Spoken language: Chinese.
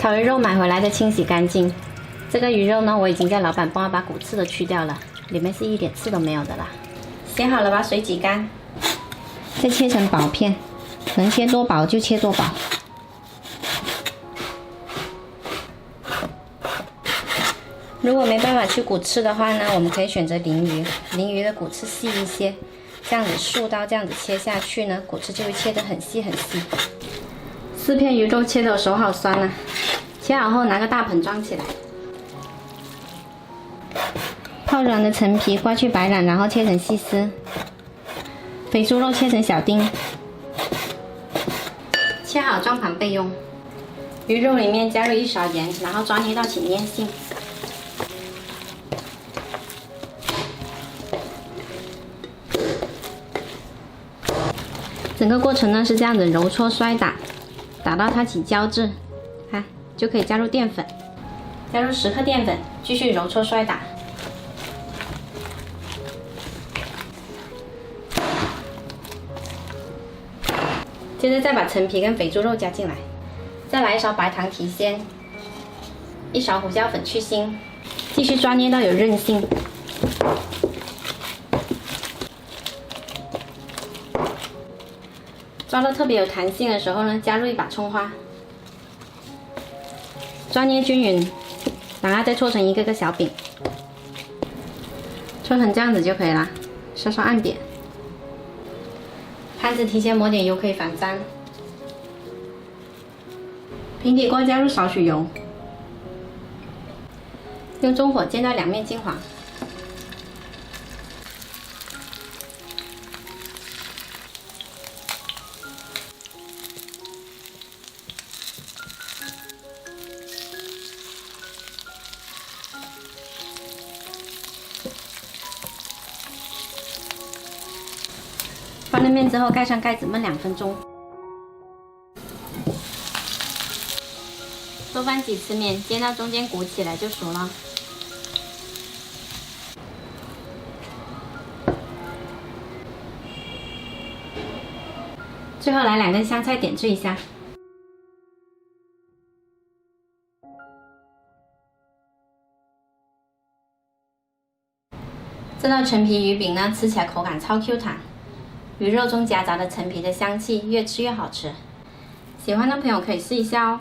烤鱼肉买回来的清洗干净。这个鱼肉呢，我已经叫老板帮我把骨刺都去掉了，里面是一点刺都没有的啦。洗好了把水挤干，再切成薄片，能切多薄就切多薄。如果没办法去骨刺的话呢，我们可以选择鲮鱼，鲮鱼的骨刺细一些，这样子竖刀这样子切下去呢，骨刺就会切得很细很细。4片鱼肉切得我手好酸啊，切好后拿个大盆装起来。泡软的陈皮刮去白瓤，然后切成细丝。肥猪肉切成小丁，切好装盘备用。鱼肉里面加入1勺盐，然后抓捏到起粘性。整个过程呢是这样子揉搓摔打，打到它起胶质，看就可以加入淀粉，加入10克淀粉，继续揉搓摔打。接着再把陈皮跟肥猪肉加进来，再来1勺白糖提鲜，1勺胡椒粉去腥，继续抓捏到有韧性。抓到特别有弹性的时候呢，加入1把葱花，抓捏均匀，然后再搓成一个个小饼，搓成这样子就可以了，稍稍按扁。盘子提前抹点油可以防粘。平底锅加入少许油，用中火煎到2面金黄。翻了面之后，盖上盖子焖2分钟。多翻几次面，煎到中间鼓起来就熟了。最后来2根香菜点缀一下。这道陈皮鱼饼呢，吃起来口感超 Q 弹。鱼肉中夹杂了陈皮的香气，越吃越好吃。喜欢的朋友可以试一下哦。